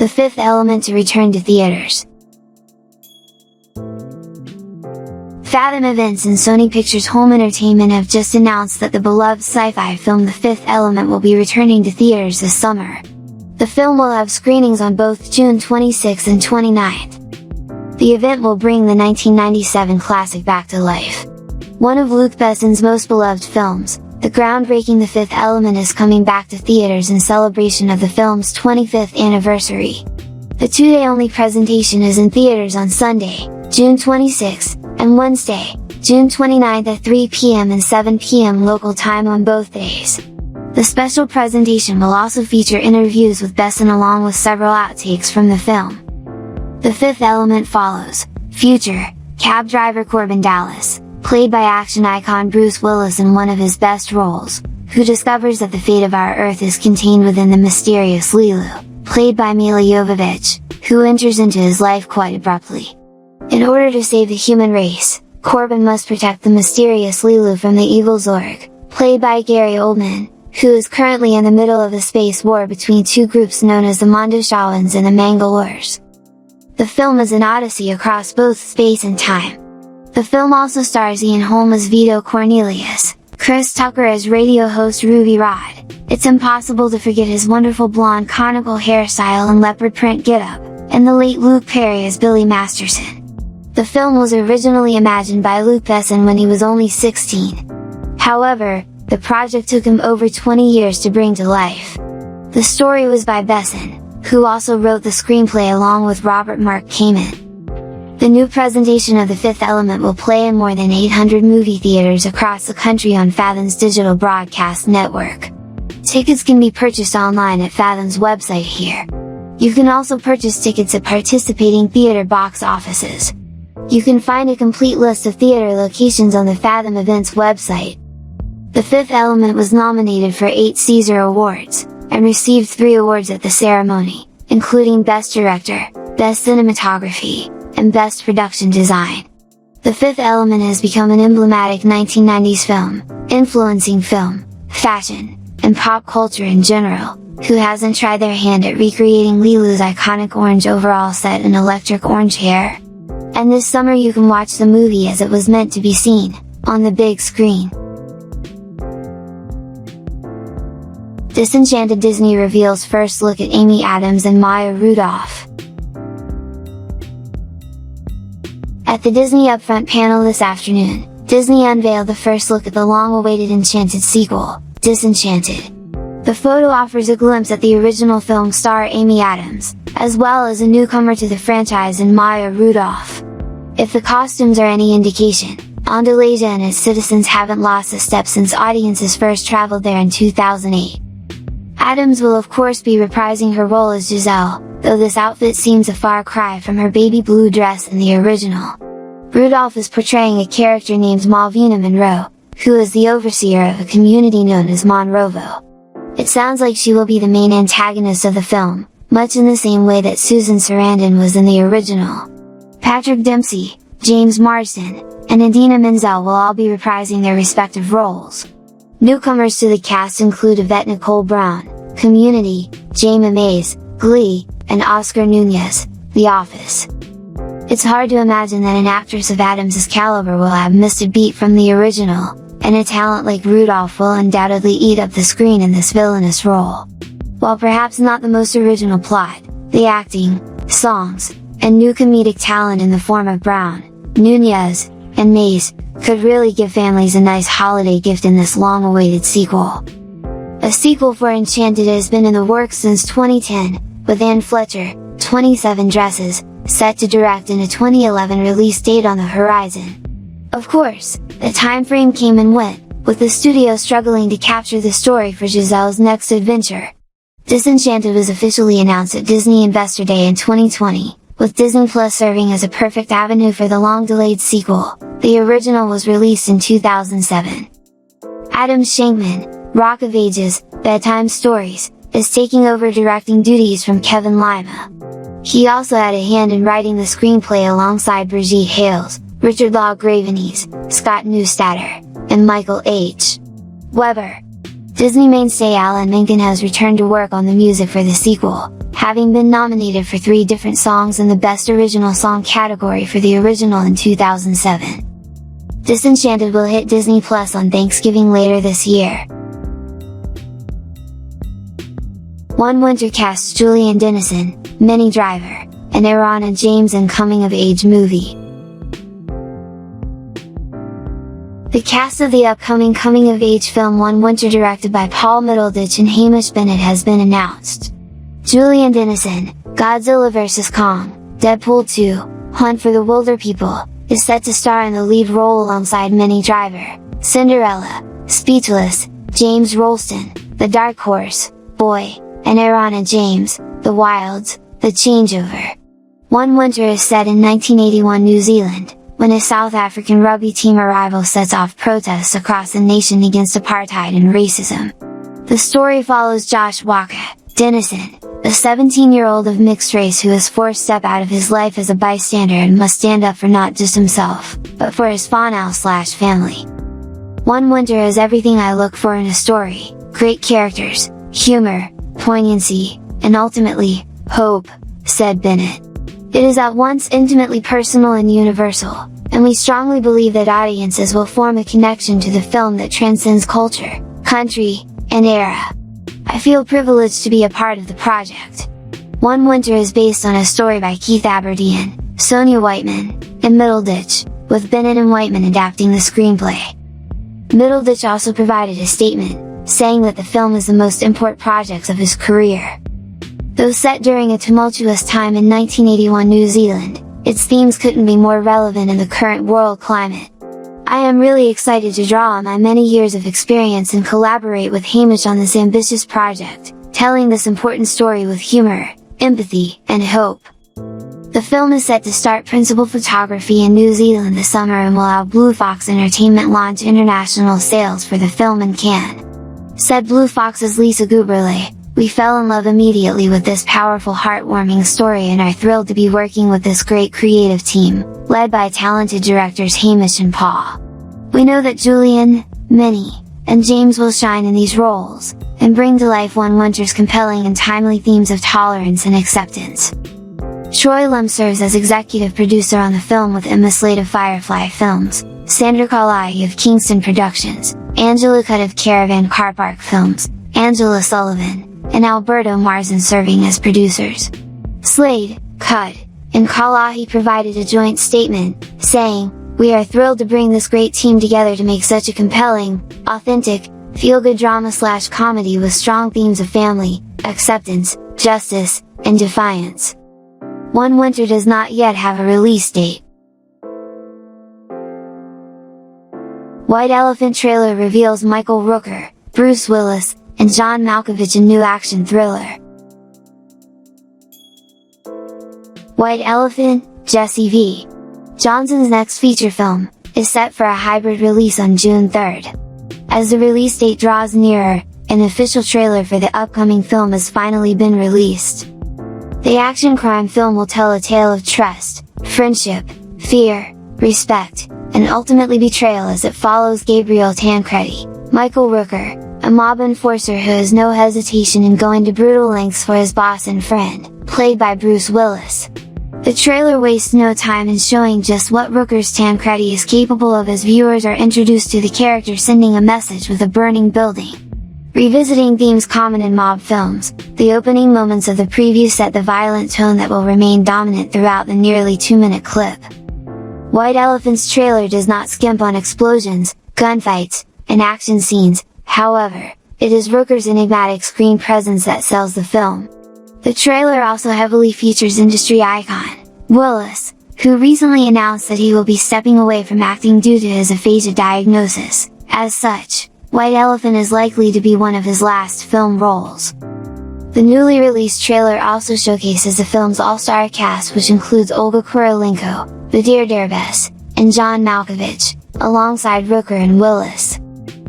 The Fifth Element to return to theaters. Fathom Events and Sony Pictures Home Entertainment have just announced that the beloved sci-fi film The Fifth Element will be returning to theaters this summer. The film will have screenings on both June 26th and 29th. The event will bring the 1997 classic back to life. One of Luc Besson's most beloved films, the groundbreaking The Fifth Element is coming back to theaters in celebration of the film's 25th anniversary. The two-day-only presentation is in theaters on Sunday, June 26th, and Wednesday, June 29th at 3 p.m. and 7 p.m. local time on both days. The special presentation will also feature interviews with Besson along with several outtakes from the film. The Fifth Element follows future cab driver Corbin Dallas, played by action icon Bruce Willis in one of his best roles, who discovers that the fate of our Earth is contained within the mysterious Lilu, played by Milla Jovovich, who enters into his life quite abruptly. In order to save the human race, Corbin must protect the mysterious Lilu from the evil Zorg, played by Gary Oldman, who is currently in the middle of a space war between two groups known as the Mondoshaans and the Mangalores. The film is an odyssey across both space and time. The film also stars Ian Holm as Vito Cornelius, Chris Tucker as radio host Ruby Rod. It's impossible to forget his wonderful blonde conical hairstyle and leopard print getup, and the late Luke Perry as Billy Masterson. The film was originally imagined by Luc Besson when he was only 16. However, the project took him over 20 years to bring to life. The story was by Besson, who also wrote the screenplay along with Robert Mark Kamen. The new presentation of The Fifth Element will play in more than 800 movie theaters across the country on Fathom's digital broadcast network. Tickets can be purchased online at Fathom's website here. You can also purchase tickets at participating theater box offices. You can find a complete list of theater locations on the Fathom Events website. The Fifth Element was nominated for 8 Caesar Awards, and received 3 awards at the ceremony, including Best Director, Best Cinematography, and Best Production Design. The Fifth Element has become an emblematic 1990s film, influencing film, fashion, and pop culture in general. Who hasn't tried their hand at recreating Lilu's iconic orange overall set and electric orange hair? And this summer you can watch the movie as it was meant to be seen, on the big screen. Disenchanted Disney reveals first look at Amy Adams and Maya Rudolph. At the Disney Upfront panel this afternoon, Disney unveiled the first look at the long-awaited Enchanted sequel, Disenchanted. The photo offers a glimpse at the original film star Amy Adams, as well as a newcomer to the franchise in Maya Rudolph. If the costumes are any indication, Andalasia and its citizens haven't lost a step since audiences first traveled there in 2008. Adams will of course be reprising her role as Giselle, though this outfit seems a far cry from her baby blue dress in the original. Rudolph is portraying a character named Malvina Monroe, who is the overseer of a community known as Monrovo. It sounds like she will be the main antagonist of the film, much in the same way that Susan Sarandon was in the original. Patrick Dempsey, James Marsden, and Idina Menzel will all be reprising their respective roles. Newcomers to the cast include Yvette Nicole Brown, Community, Jaime Mays, Glee, and Oscar Nunez, The Office. It's hard to imagine that an actress of Adams' caliber will have missed a beat from the original, and a talent like Rudolph will undoubtedly eat up the screen in this villainous role. While perhaps not the most original plot, the acting, songs, and new comedic talent in the form of Brown, Nunez, and Mays, could really give families a nice holiday gift in this long-awaited sequel. A sequel for Enchanted has been in the works since 2010, with Anne Fletcher, 27 Dresses, set to direct and a 2011 release date on the horizon. Of course, the time frame came and went, with the studio struggling to capture the story for Giselle's next adventure. Disenchanted was officially announced at Disney Investor Day in 2020, with Disney Plus serving as a perfect avenue for the long-delayed sequel. The original was released in 2007. Adam Shankman, Rock of Ages, Bedtime Stories, is taking over directing duties from Kevin Lima. He also had a hand in writing the screenplay alongside Brigitte Hales, Richard Law Gravenese, Scott Neustadter, and Michael H. Weber. Disney mainstay Alan Menken has returned to work on the music for the sequel, having been nominated for 3 different songs in the Best Original Song category for the original in 2007. Disenchanted will hit Disney Plus on Thanksgiving later this year. One Winter casts Julian Dennison, Minnie Driver, and Erana James in coming-of-age movie. The cast of the upcoming coming-of-age film One Winter, directed by Paul Middleditch and Hamish Bennett, has been announced. Julian Dennison, Godzilla vs. Kong, Deadpool 2, Hunt for the Wilder People, is set to star in the lead role alongside Minnie Driver, Cinderella, Speechless, James Rolston, The Dark Horse, Boy, and Erana James, The Wilds, The Changeover. One Winter is set in 1981 New Zealand, when a South African rugby team arrival sets off protests across the nation against apartheid and racism. The story follows Josh Waka, Dennison, a 17-year-old of mixed race who is forced to step out of his life as a bystander and must stand up for not just himself, but for his family. One Winter is everything I look for in a story: great characters, humor, poignancy, and ultimately, hope, said Bennett. It is at once intimately personal and universal, and we strongly believe that audiences will form a connection to the film that transcends culture, country, and era. I feel privileged to be a part of the project. One Winter is based on a story by Keith Aberdeen, Sonia Whiteman, and Middleditch, with Bennett and Whiteman adapting the screenplay. Middleditch also provided a statement, saying that the film is the most important project of his career. Though set during a tumultuous time in 1981 New Zealand, its themes couldn't be more relevant in the current world climate. I am really excited to draw on my many years of experience and collaborate with Hamish on this ambitious project, telling this important story with humor, empathy, and hope. The film is set to start principal photography in New Zealand this summer and will have Blue Fox Entertainment launch international sales for the film in Cannes. Said Blue Fox's Lisa Guberle, "We fell in love immediately with this powerful, heartwarming story and are thrilled to be working with this great creative team, led by talented directors Hamish and Paul. We know that Julian, Minnie, and James will shine in these roles, and bring to life One Winter's compelling and timely themes of tolerance and acceptance." Troy Lum serves as executive producer on the film with Emma Slade of Firefly Films, Sandra Carlai of Kingston Productions, Angela Cutt of Caravan Car Park Films, Angela Sullivan, and Alberto Marzan serving as producers. Slade, Cutt, and Carlai provided a joint statement, saying, "We are thrilled to bring this great team together to make such a compelling, authentic, feel-good drama/comedy with strong themes of family, acceptance, justice, and defiance." One Winter does not yet have a release date. White Elephant trailer reveals Michael Rooker, Bruce Willis, and John Malkovich in new action thriller. White Elephant, Jesse V. Johnson's next feature film, is set for a hybrid release on June 3rd. As the release date draws nearer, an official trailer for the upcoming film has finally been released. The action crime film will tell a tale of trust, friendship, fear, respect, and ultimately betrayal as it follows Gabriel Tancredi, Michael Rooker, a mob enforcer who has no hesitation in going to brutal lengths for his boss and friend, played by Bruce Willis. The trailer wastes no time in showing just what Rooker's Tancredi is capable of as viewers are introduced to the character sending a message with a burning building. Revisiting themes common in mob films, the opening moments of the preview set the violent tone that will remain dominant throughout the nearly 2-minute clip. White Elephant's trailer does not skimp on explosions, gunfights, and action scenes, however, it is Rooker's enigmatic screen presence that sells the film. The trailer also heavily features industry icon, Willis, who recently announced that he will be stepping away from acting due to his aphasia diagnosis. As such, White Elephant is likely to be one of his last film roles. The newly released trailer also showcases the film's all-star cast, which includes Olga Kurylenko, Badir Derbez, and John Malkovich, alongside Rooker and Willis.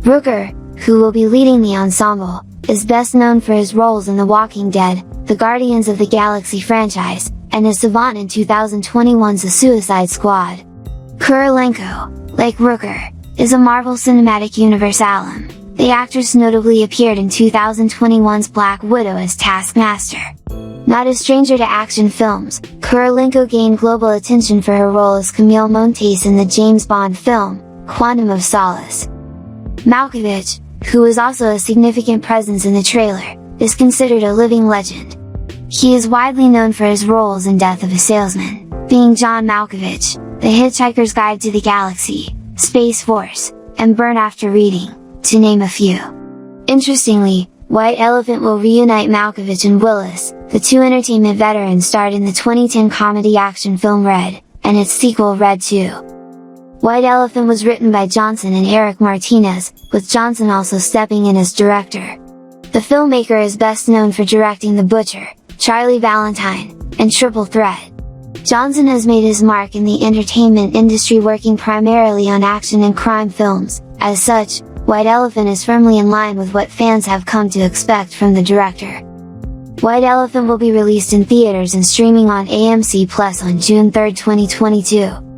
Rooker, who will be leading the ensemble, is best known for his roles in The Walking Dead, the Guardians of the Galaxy franchise, and as Savant in 2021's The Suicide Squad. Kurylenko, like Rooker, is a Marvel Cinematic Universe alum. The actress notably appeared in 2021's Black Widow as Taskmaster. Not a stranger to action films, Kurylenko gained global attention for her role as Camille Montes in the James Bond film, Quantum of Solace. Malkovich, who was also a significant presence in the trailer, is considered a living legend. He is widely known for his roles in Death of a Salesman, being John Malkovich, The Hitchhiker's Guide to the Galaxy, Space Force, and Burn After Reading, to name a few. Interestingly, White Elephant will reunite Malkovich and Willis, the two entertainment veterans starred in the 2010 comedy action film Red, and its sequel Red 2. White Elephant was written by Johnson and Eric Martinez, with Johnson also stepping in as director. The filmmaker is best known for directing The Butcher, Charlie Valentine, and Triple Threat. Johnson has made his mark in the entertainment industry working primarily on action and crime films. As such, White Elephant is firmly in line with what fans have come to expect from the director. White Elephant will be released in theaters and streaming on AMC Plus on June 3, 2022.